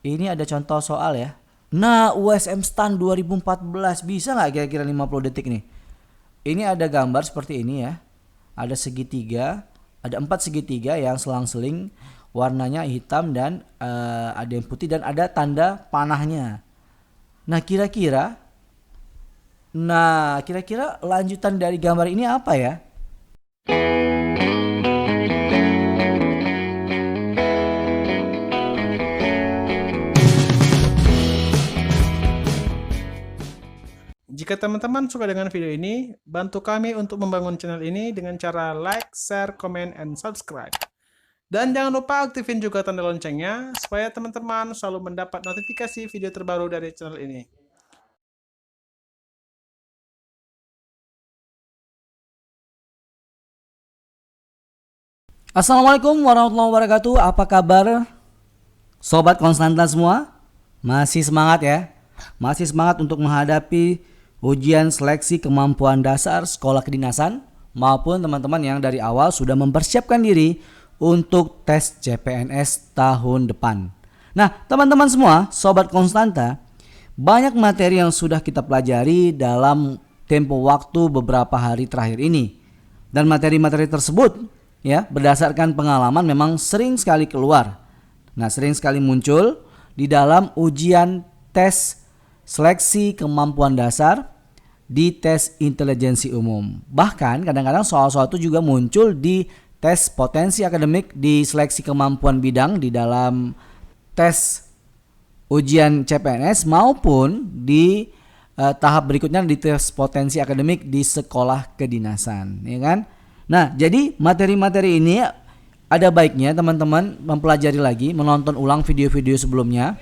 Ini ada contoh soal ya. Nah, USM STAN 2014 bisa nggak kira-kira 50 detik nih? Ini ada gambar seperti ini ya. Ada segitiga, ada 4 segitiga yang selang-seling, warnanya hitam dan ada yang putih dan ada tanda panahnya. Nah, kira-kira lanjutan dari gambar ini apa ya? Jika teman-teman suka dengan video ini, bantu kami untuk membangun channel ini dengan cara like, share, comment, and subscribe. Dan jangan lupa aktifin juga tanda loncengnya, supaya teman-teman selalu mendapat notifikasi video terbaru dari channel ini. Assalamualaikum warahmatullahi wabarakatuh. Apa kabar Sobat Konstanta semua? Masih semangat ya? Masih semangat untuk menghadapi ujian seleksi kemampuan dasar sekolah kedinasan maupun teman-teman yang dari awal sudah mempersiapkan diri untuk tes CPNS tahun depan. Nah, teman-teman semua, Sobat Konstanta, banyak materi yang sudah kita pelajari dalam tempo waktu beberapa hari terakhir ini. Dan materi-materi tersebut ya, berdasarkan pengalaman memang sering sekali keluar. Nah, sering sekali muncul di dalam ujian tes seleksi kemampuan dasar di tes intelijensi umum. Bahkan kadang-kadang soal-soal itu juga muncul di tes potensi akademik di seleksi kemampuan bidang di dalam tes ujian CPNS maupun di tahap berikutnya di tes potensi akademik di sekolah kedinasan, ya kan? Nah, jadi materi-materi ini ada baiknya teman-teman mempelajari lagi, menonton ulang video-video sebelumnya.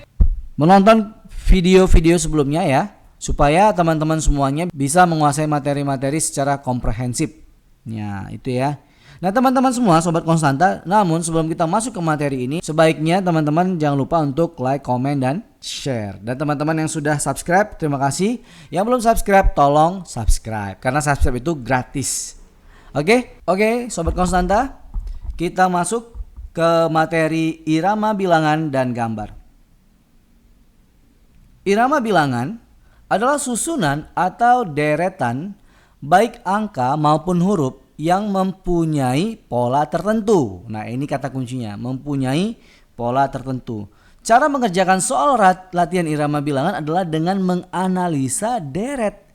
Menonton video-video sebelumnya ya, supaya teman-teman semuanya bisa menguasai materi-materi secara komprehensif. Ya, itu ya. Nah, teman-teman semua Sobat Konstanta, namun sebelum kita masuk ke materi ini, sebaiknya teman-teman jangan lupa untuk like, komen, dan share. Dan teman-teman yang sudah subscribe, terima kasih. Yang belum subscribe, tolong subscribe, karena subscribe itu gratis. Oke, Sobat Konstanta, kita masuk ke materi irama bilangan dan gambar. Irama bilangan adalah susunan atau deretan baik angka maupun huruf yang mempunyai pola tertentu. Nah, ini kata kuncinya, mempunyai pola tertentu. Cara mengerjakan soal latihan irama bilangan adalah dengan menganalisa deret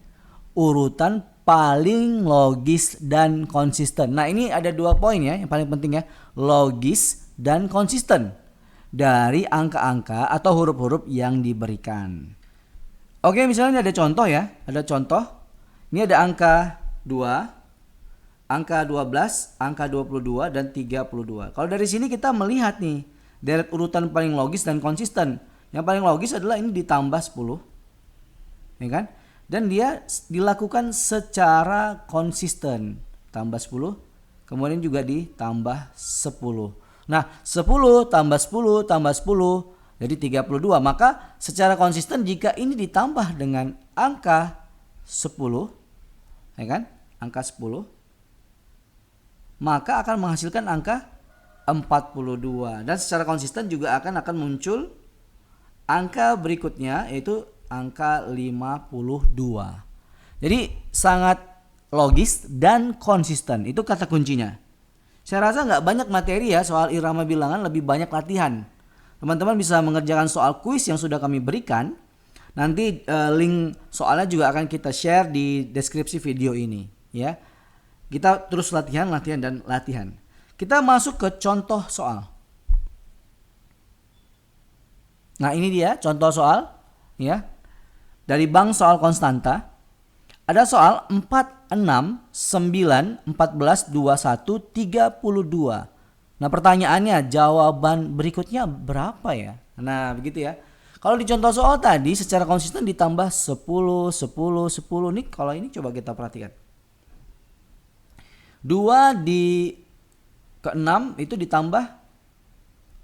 urutan paling logis dan konsisten. Nah, ini ada 2 poin ya yang paling penting ya, logis dan konsisten dari angka-angka atau huruf-huruf yang diberikan. Oke, misalnya ada contoh ya. Ada contoh. Ini ada angka 2, angka 12, angka 22, dan 32. Kalau dari sini kita melihat nih, deret urutan paling logis dan konsisten. Yang paling logis adalah ini ditambah 10. Ya kan? Dan dia dilakukan secara konsisten. Tambah 10, kemudian juga ditambah 10. Nah, 10 tambah 10 tambah 10 jadi 32. Maka secara konsisten jika ini ditambah dengan angka 10, ya kan? Angka 10, maka akan menghasilkan angka 42. Dan secara konsisten juga akan muncul angka berikutnya, yaitu angka 52. Jadi sangat logis dan konsisten. Itu kata kuncinya. Saya rasa nggak banyak materi ya soal irama bilangan, lebih banyak latihan. Teman-teman bisa mengerjakan soal kuis yang sudah kami berikan. Nanti link soalnya juga akan kita share di deskripsi video ini ya. Kita terus latihan dan latihan. Kita masuk ke contoh soal. Nah, ini dia contoh soal ya. Dari Bank Soal Konstanta. Ada soal 4, 6, 9, 14, 21, 32. Nah, pertanyaannya jawaban berikutnya berapa ya? Nah, begitu ya. Kalau di contoh soal tadi secara konsisten ditambah 10, 10, 10. Nih kalau ini coba kita perhatikan. 2 di ke-6 itu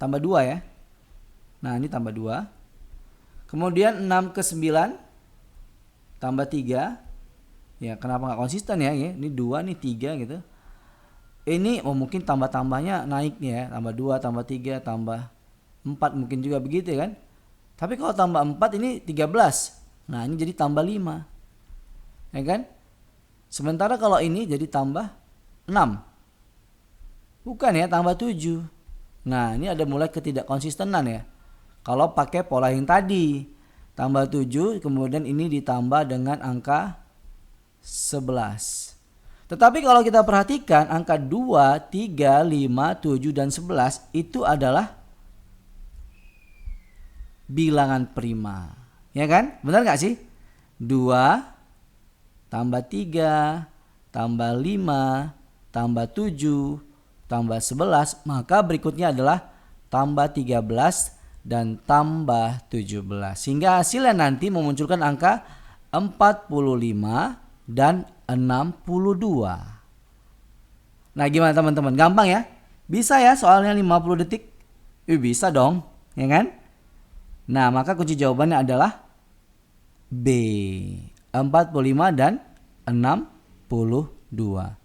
tambah 2 ya. Nah, ini tambah 2. Kemudian 6 ke 9 tambah 3. Ya, kenapa nggak konsisten ya? Ini 2, nih 3 gitu. Ini mungkin tambah-tambahnya naik nih ya. Tambah 2, tambah 3, tambah 4 mungkin juga begitu kan. Tapi kalau tambah 4 ini 13. Nah, ini jadi tambah 5. Ya kan? Sementara kalau ini jadi tambah 6. Bukan ya, tambah 7. Nah, ini ada mulai ketidakkonsistenan ya. Kalau pakai pola yang tadi, tambah 7, kemudian ini ditambah dengan angka 11. Tetapi kalau kita perhatikan angka 2, 3, 5, 7, dan 11 itu adalah bilangan prima. Ya kan? Benar gak sih? 2 tambah 3 tambah 5 tambah 7 tambah 11, maka berikutnya adalah tambah 13 dan tambah 17. Sehingga hasilnya nanti memunculkan angka 45 dan 62. Nah, gimana teman-teman? Gampang ya? Bisa ya soalnya 50 detik? Bisa dong, ya kan? Nah, maka kunci jawabannya adalah B. 45 dan 62.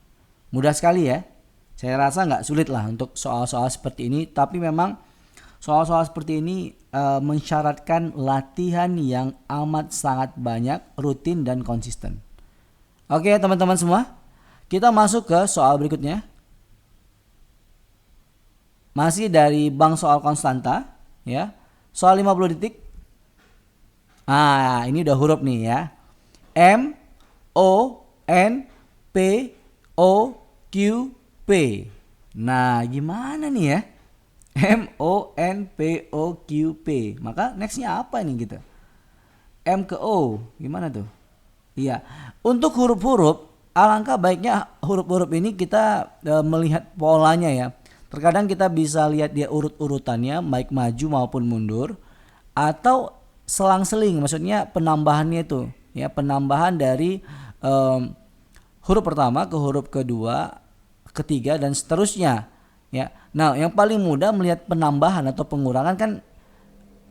Mudah sekali ya. Saya rasa nggak sulit lah untuk soal-soal seperti ini. Tapi memang soal-soal seperti ini mensyaratkan latihan yang amat sangat banyak, rutin dan konsisten. Oke teman-teman semua, kita masuk ke soal berikutnya. Masih dari bank soal konstanta ya. Soal 50 detik. Ini udah huruf nih ya. M O N P O Q P. Nah, gimana nih ya? M O N P O Q P. Maka nextnya apa nih gitu? M ke O. Gimana tuh? Iya. Untuk huruf-huruf, alangkah baiknya huruf-huruf ini kita melihat polanya ya. Terkadang kita bisa lihat dia urut-urutannya baik maju maupun mundur, atau selang-seling, maksudnya penambahannya itu ya, penambahan dari huruf pertama ke huruf kedua, ketiga dan seterusnya ya. Nah, yang paling mudah melihat penambahan atau pengurangan kan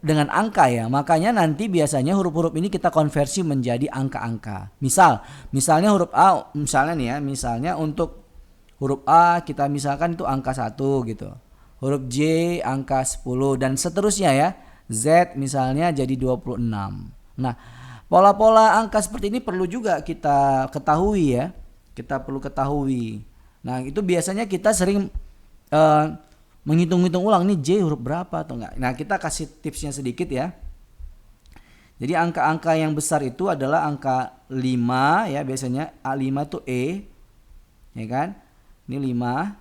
dengan angka ya. Makanya nanti biasanya huruf-huruf ini kita konversi menjadi angka-angka. Misalnya huruf A, misalnya nih ya, misalnya untuk huruf A kita misalkan itu angka 1 gitu. Huruf J angka 10 dan seterusnya ya. Z misalnya jadi 26. Nah, pola-pola angka seperti ini perlu juga kita ketahui ya. Kita perlu ketahui. Nah, itu biasanya kita sering menghitung-hitung ulang nih J huruf berapa atau enggak. Nah, kita kasih tipsnya sedikit ya. Jadi angka-angka yang besar itu adalah angka 5 ya, biasanya A5 tuh E. Ya kan? Ini 5.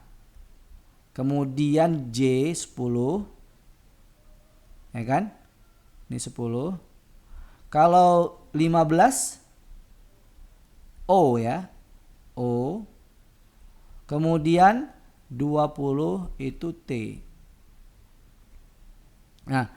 Kemudian J 10. Ya kan? Ini 10. Kalau 15 O ya. O. Kemudian 20 itu T. Nah,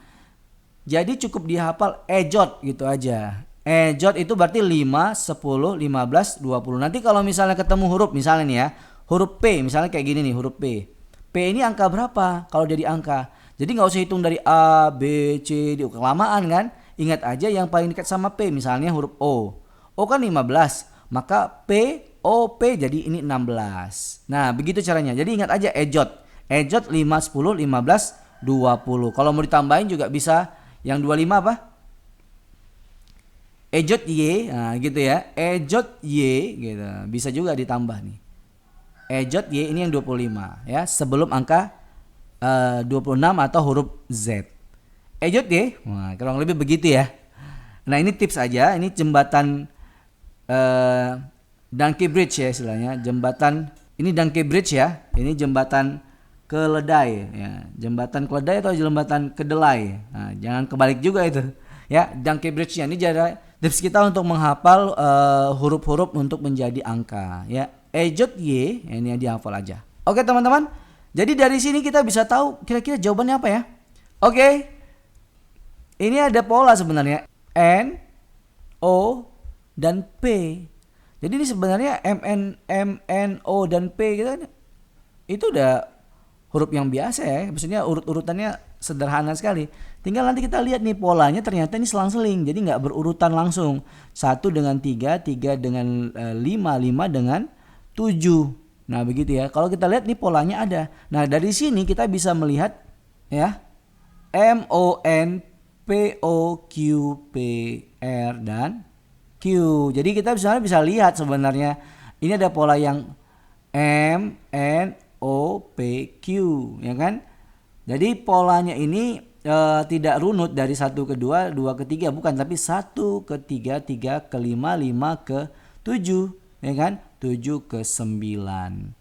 jadi cukup dihafal ejot gitu aja. Ejot itu berarti 5, 10, 15, 20. Nanti kalau misalnya ketemu huruf, misalnya nih ya, huruf P, misalnya kayak gini nih, huruf P. P ini angka berapa kalau jadi angka? Jadi nggak usah hitung dari A, B, C, D, kelamaan kan? Ingat aja yang paling dekat sama P, misalnya huruf O. O kan 15, maka P, O, P jadi ini 16. Nah, begitu caranya. Jadi ingat aja ejot. Ejot 5, 10, 15, 20. Kalau mau ditambahin juga bisa yang 25 apa? Ejot Y, nah gitu ya. Ejot Y gitu. Bisa juga ditambah nih. Ejot Y ini yang 25 ya, sebelum angka 26 atau huruf Z. Ejot Y, wah, kurang lebih begitu ya. Nah, ini tips aja, ini jembatan Donkey Bridge ya istilahnya, jembatan ini Donkey Bridge ya. Ini jembatan keledai ya. Jembatan keledai atau jembatan kedelai. Nah, jangan kebalik juga itu. Ya, Donkey Bridge-nya ini jadi tips kita untuk menghafal huruf-huruf untuk menjadi angka ya. Ejot Y, ya, ini dihafal aja. Oke, teman-teman. Jadi dari sini kita bisa tahu kira-kira jawabannya apa ya. Oke. Ini ada pola sebenarnya. N, O, dan P. Jadi ini sebenarnya M, N, O, dan P gitu kan. Itu udah huruf yang biasa ya. Maksudnya urut-urutannya sederhana sekali. Tinggal nanti kita lihat nih polanya, ternyata ini selang-seling. Jadi nggak berurutan langsung. 1 dengan 3, 3 dengan 5, 5 dengan 7. Nah, begitu ya. Kalau kita lihat nih polanya ada. Nah, dari sini kita bisa melihat ya. M O N P, O, Q, P, R, dan Q. Jadi kita bisa lihat sebenarnya ini ada pola yang M, N, O, P, Q, ya kan? Jadi polanya ini tidak runut dari 1 ke 2, 2 ke 3, bukan, tapi 1 ke 3, 3 ke 5, 5 ke 7, ya kan? 7 ke 9.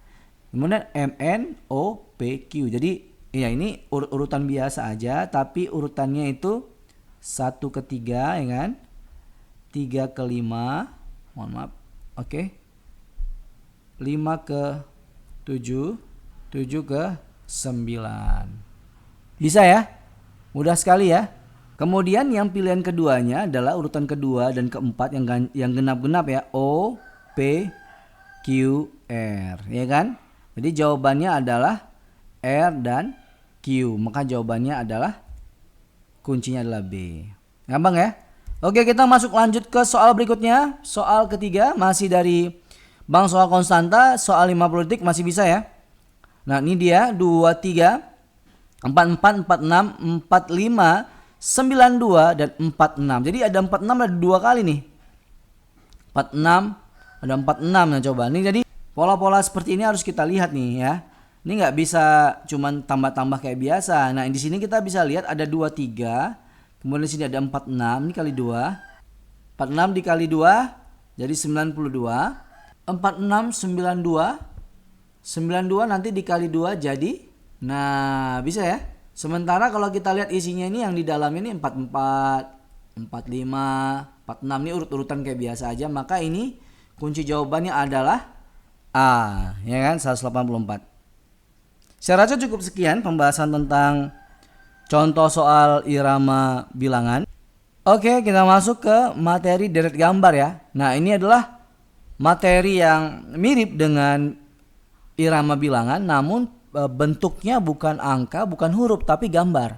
Kemudian M, N, O, P, Q. Jadi ya ini urutan biasa aja, tapi urutannya itu 1 ke 3, ya kan? 3 ke 5, mohon maaf, oke. 5 ke 7, 7 ke 9. Bisa ya? Mudah sekali ya. Kemudian yang pilihan keduanya adalah urutan kedua dan keempat yang genap-genap ya. O, P, Q, R, ya kan? Jadi jawabannya adalah R dan Q. Maka jawabannya adalah kuncinya adalah B. Gampang ya? Oke, kita masuk lanjut ke soal berikutnya. Soal ketiga masih dari Bang Soal Konstanta, soal 50 detik masih bisa ya. Nah, ini dia 23 44, 46, 45, 92 dan 46. Jadi ada 46 ada 2 kali nih. 46 ada 46. Nah, coba. Nih jadi pola-pola seperti ini harus kita lihat nih ya. Ini nggak bisa cuman tambah-tambah kayak biasa. Nah, di sini kita bisa lihat ada 23. Kemudian di sini ada 46, ini kali 2. 46 dikali 2 jadi 92. 46 92. 92 nanti dikali 2 jadi, nah bisa ya. Sementara kalau kita lihat isinya ini yang di dalam ini 44, 45, 46, ini urut-urutan kayak biasa aja. Maka ini kunci jawabannya adalah A, ya kan, 184. Saya rasa cukup sekian pembahasan tentang contoh soal irama bilangan. Oke, kita masuk ke materi deret gambar ya. Nah, ini adalah materi yang mirip dengan irama bilangan, namun bentuknya bukan angka, bukan huruf, tapi gambar.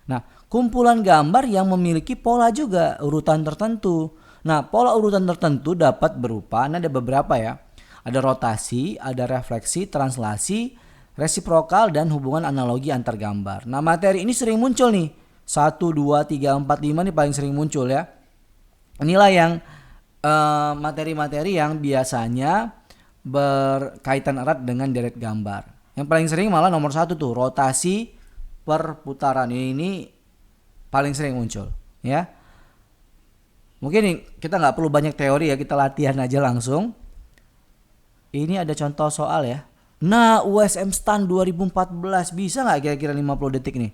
Nah, kumpulan gambar yang memiliki pola juga urutan tertentu. Nah, pola urutan tertentu dapat berupa, ini ada beberapa ya. Ada rotasi, ada refleksi, translasi, resiprokal, dan hubungan analogi antar gambar. Nah, materi ini sering muncul nih. 1, 2, 3, 4, 5 ini paling sering muncul ya. Inilah yang materi-materi yang biasanya berkaitan erat dengan deret gambar. Yang paling sering malah nomor 1 tuh, rotasi perputaran. Ini paling sering muncul ya. Mungkin nih, kita nggak perlu banyak teori ya, kita latihan aja langsung. Ini ada contoh soal ya. Nah, USM STAN 2014 bisa nggak kira-kira 50 detik nih?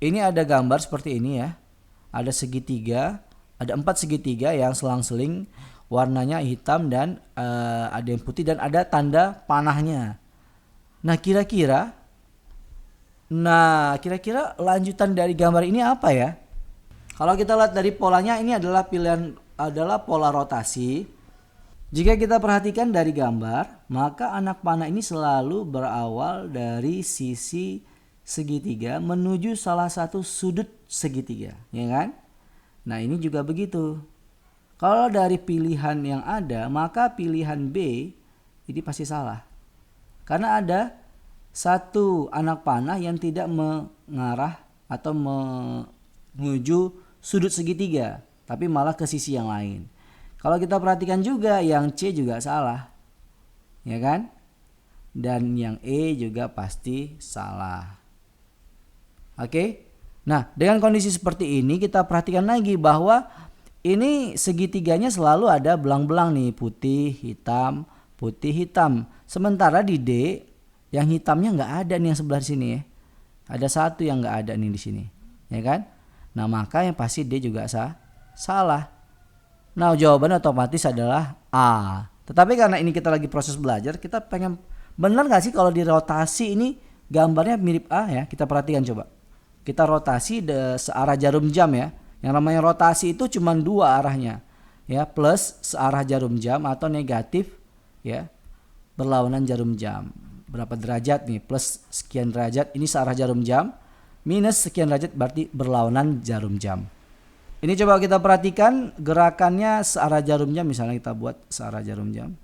Ini ada gambar seperti ini ya. Ada segitiga, ada 4 segitiga yang selang-seling, warnanya hitam dan ada yang putih dan ada tanda panahnya. Nah, kira-kira lanjutan dari gambar ini apa ya? Kalau kita lihat dari polanya, ini adalah pola rotasi. Jika kita perhatikan dari gambar, maka anak panah ini selalu berawal dari sisi segitiga menuju salah satu sudut segitiga, ya kan? Nah, ini juga begitu. Kalau dari pilihan yang ada, maka pilihan B ini pasti salah. Karena ada satu anak panah yang tidak mengarah atau menuju sudut segitiga, tapi malah ke sisi yang lain. Kalau kita perhatikan juga yang C juga salah, ya kan? Dan yang E juga pasti salah. Oke? Nah, dengan kondisi seperti ini kita perhatikan lagi bahwa ini segitiganya selalu ada belang-belang nih, putih, hitam, putih, hitam. Sementara di D yang hitamnya nggak ada nih yang sebelah sini ya. Ada satu yang nggak ada nih di sini, ya kan? Nah, maka yang pasti D juga salah. Nah, jawabannya otomatis adalah A. Tetapi karena ini kita lagi proses belajar, kita pengen benar nggak sih kalau di rotasi ini gambarnya mirip A ya? Kita perhatikan coba. Kita rotasi searah jarum jam ya. Yang namanya rotasi itu cuma 2 arahnya, ya, plus searah jarum jam atau negatif, ya, berlawanan jarum jam. Berapa derajat nih? Plus sekian derajat, ini searah jarum jam. Minus sekian derajat berarti berlawanan jarum jam. Ini coba kita perhatikan gerakannya searah jarum jam. Misalnya kita buat searah jarum jam.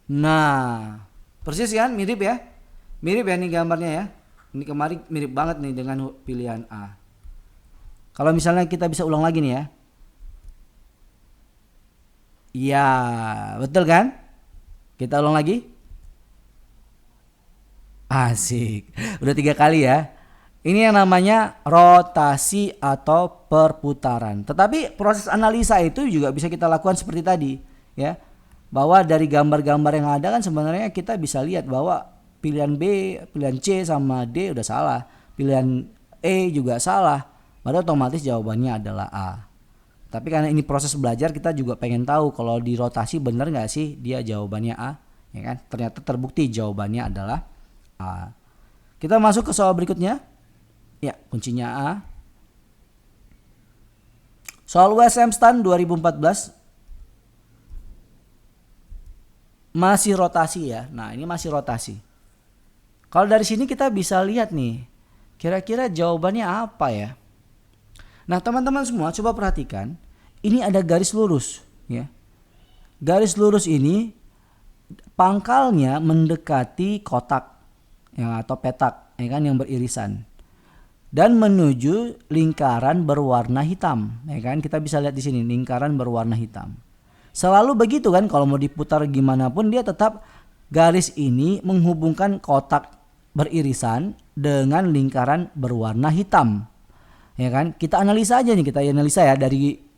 Nah, persis kan? Mirip ya? Mirip ya nih gambarnya ya. Ini kemarin mirip banget nih dengan pilihan A. Kalau misalnya kita bisa ulang lagi nih ya. Iya, betul kan? Kita ulang lagi. Asik. Udah 3 kali ya. Ini yang namanya rotasi atau perputaran. Tetapi proses analisa itu juga bisa kita lakukan seperti tadi, ya. Bahwa dari gambar-gambar yang ada kan sebenarnya kita bisa lihat bahwa pilihan B, pilihan C sama D udah salah. Pilihan E juga salah. Padahal otomatis jawabannya adalah A. Tapi karena ini proses belajar, kita juga pengen tahu kalau di rotasi benar nggak sih dia jawabannya A, ya kan? Ternyata terbukti jawabannya adalah A. Kita masuk ke soal berikutnya. Ya, kuncinya A. Soal USM STAN 2014 masih rotasi ya. Nah, ini masih rotasi. Kalau dari sini kita bisa lihat nih, kira-kira jawabannya apa ya? Nah, teman-teman semua coba perhatikan, ini ada garis lurus ya. Garis lurus ini pangkalnya mendekati kotak yang atau petak ya kan yang beririsan dan menuju lingkaran berwarna hitam ya kan. Kita bisa lihat di sini lingkaran berwarna hitam. Selalu begitu kan, kalau mau diputar gimana pun dia tetap garis ini menghubungkan kotak beririsan dengan lingkaran berwarna hitam. Ya kan? Kita analisa aja nih, kita analisa ya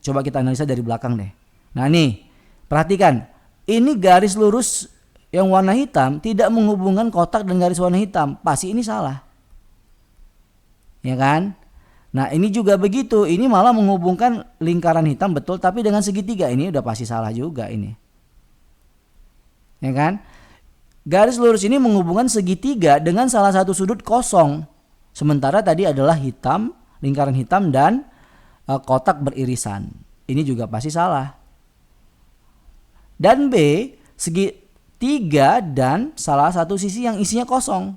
coba kita analisa dari belakang deh. Nah nih, perhatikan. Ini garis lurus yang warna hitam tidak menghubungkan kotak dan garis warna hitam. Pasti ini salah. Ya kan? Nah, ini juga begitu. Ini malah menghubungkan lingkaran hitam betul tapi dengan segitiga. Ini udah pasti salah juga ini. Ya kan? Garis lurus ini menghubungkan segitiga dengan salah satu sudut kosong. Sementara tadi adalah hitam, lingkaran hitam dan kotak beririsan. Ini juga pasti salah. Dan B, segitiga dan salah satu sisi yang isinya kosong.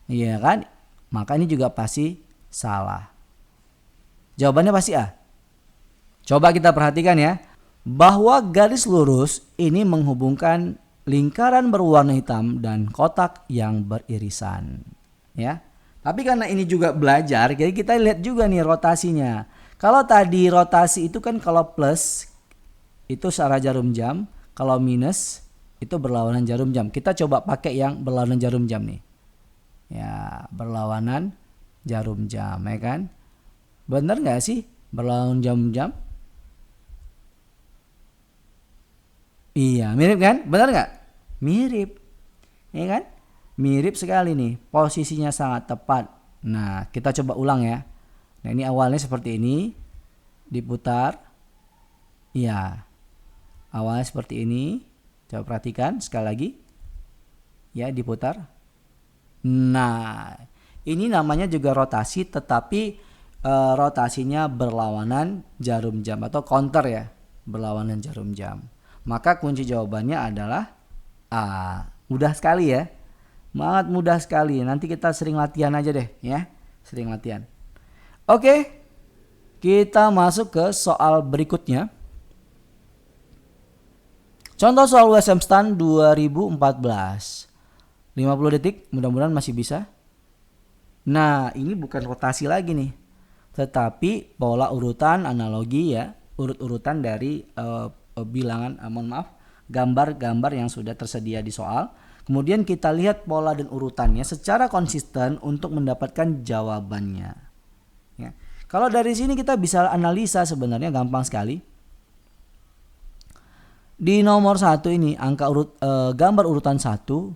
Iya kan? Maka ini juga pasti salah. Jawabannya pasti A. Coba kita perhatikan ya, bahwa garis lurus ini menghubungkan lingkaran berwarna hitam dan kotak yang beririsan. Ya. Tapi karena ini juga belajar, jadi kita lihat juga nih rotasinya. Kalau tadi rotasi itu kan kalau plus itu searah jarum jam, kalau minus itu berlawanan jarum jam. Kita coba pakai yang berlawanan jarum jam nih. Ya, berlawanan jarum jam, ya kan? Bener nggak sih berlawanan jarum jam? Iya, mirip kan? Bener nggak? Mirip, ya kan? Mirip sekali nih, posisinya sangat tepat. Nah, kita coba ulang ya. Nah, ini awalnya seperti ini, diputar. Iya, awalnya seperti ini. Coba perhatikan sekali lagi. Ya, diputar. Nah, ini namanya juga rotasi, tetapi rotasinya berlawanan jarum jam atau counter ya, berlawanan jarum jam. Maka kunci jawabannya adalah A. Mudah sekali ya. Sangat mudah sekali. Nanti kita sering latihan aja deh ya. Sering latihan. Oke. Kita masuk ke soal berikutnya. Contoh soal USM STAN 2014. 50 detik, mudah-mudahan masih bisa. Nah, ini bukan rotasi lagi nih. Tetapi pola urutan analogi ya, urut-urutan dari bilangan, mohon maaf, gambar-gambar yang sudah tersedia di soal. Kemudian kita lihat pola dan urutannya secara konsisten untuk mendapatkan jawabannya. Ya. Kalau dari sini kita bisa analisa sebenarnya gampang sekali. Di nomor 1 ini angka gambar urutan 1,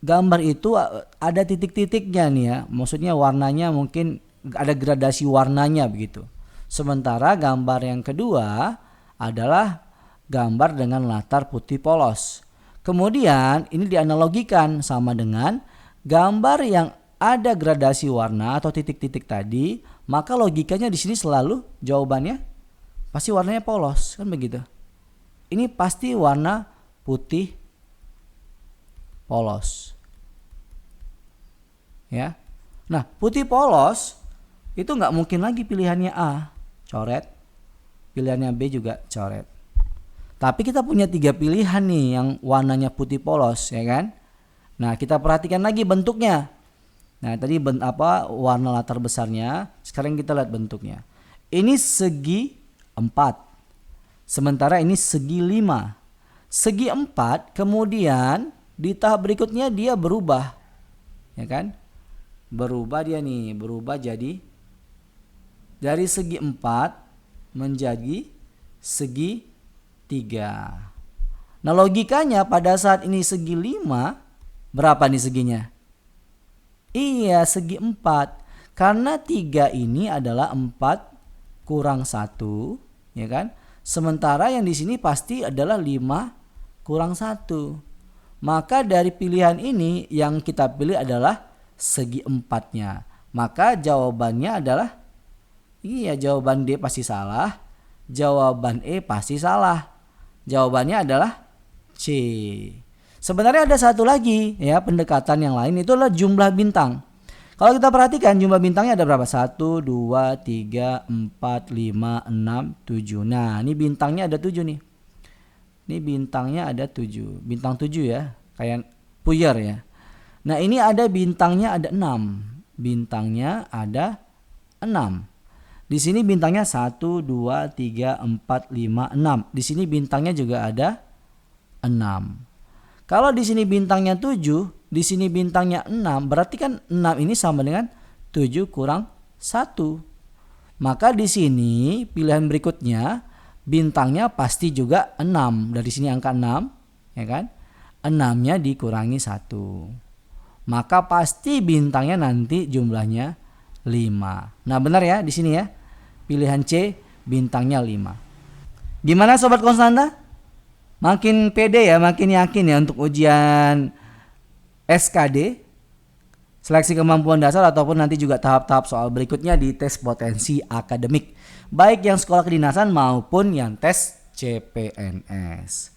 gambar itu ada titik-titiknya nih ya. Maksudnya warnanya mungkin ada gradasi warnanya begitu. Sementara gambar yang kedua adalah gambar dengan latar putih polos. Kemudian ini dianalogikan sama dengan gambar yang ada gradasi warna atau titik-titik tadi, maka logikanya di sini selalu jawabannya pasti warnanya polos, kan begitu. Ini pasti warna putih polos. Ya. Nah, putih polos itu nggak mungkin lagi pilihannya A, coret. Pilihannya B juga coret. Tapi kita punya 3 pilihan nih yang warnanya putih polos, ya kan? Nah, kita perhatikan lagi bentuknya. Nah, tadi warna latar besarnya, sekarang kita lihat bentuknya. Ini segi 4. Sementara ini segi 5. Segi 4 kemudian di tahap berikutnya dia berubah. Ya kan? Berubah jadi dari segi 4 menjadi segi 3. Nah, logikanya pada saat ini segi 5, berapa nih seginya? Iya, segi 4. Karena 3 ini adalah 4 kurang 1, ya kan? Sementara yang di sini pasti adalah 5 kurang 1. Maka dari pilihan ini yang kita pilih adalah segi 4-nya. Maka jawabannya adalah jawaban D pasti salah. Jawaban E pasti salah. Jawabannya adalah C. Sebenarnya ada satu lagi ya pendekatan yang lain, itu adalah jumlah bintang. Kalau kita perhatikan jumlah bintangnya ada berapa? 1, 2, 3, 4, 5, 6, 7. Nah, ini bintangnya ada 7 nih. Ini bintangnya ada 7. Bintang 7 ya, kayak puyer ya. Nah, ini ada bintangnya ada 6. Bintangnya ada 6. Di sini bintangnya 1, 2, 3, 4, 5, 6. Di sini bintangnya juga ada 6. Kalau di sini bintangnya 7, di sini bintangnya 6, berarti kan 6 ini sama dengan 7 kurang 1. Maka di sini pilihan berikutnya bintangnya pasti juga 6. Dari sini angka 6, ya kan? 6-nya dikurangi 1. Maka pasti bintangnya nanti jumlahnya 5. Nah, benar ya di sini ya. Pilihan C bintangnya 5. Gimana sobat konstanta? Makin pede ya, makin yakin ya untuk ujian SKD, seleksi kemampuan dasar, ataupun nanti juga tahap-tahap soal berikutnya di tes potensi akademik, baik yang sekolah kedinasan maupun yang tes CPNS.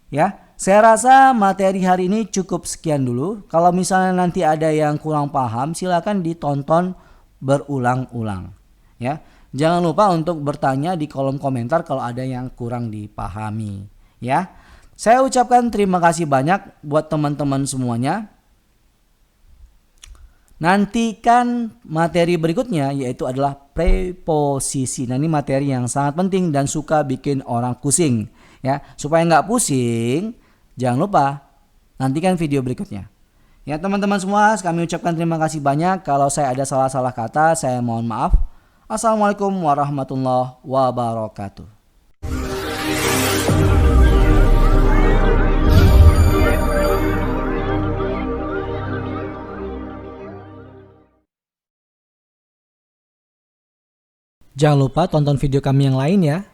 Ya, saya rasa materi hari ini cukup sekian dulu. Kalau misalnya nanti ada yang kurang paham, silakan ditonton berulang-ulang. Ya, jangan lupa untuk bertanya di kolom komentar kalau ada yang kurang dipahami. Ya, saya ucapkan terima kasih banyak buat teman-teman semuanya. Nantikan materi berikutnya, yaitu adalah preposisi. Nah, ini materi yang sangat penting dan suka bikin orang pusing. Ya, supaya nggak pusing, jangan lupa nantikan video berikutnya. Ya teman-teman semua, kami ucapkan terima kasih banyak. Kalau saya ada salah-salah kata, saya mohon maaf. Assalamualaikum warahmatullahi wabarakatuh. Jangan lupa tonton video kami yang lain ya.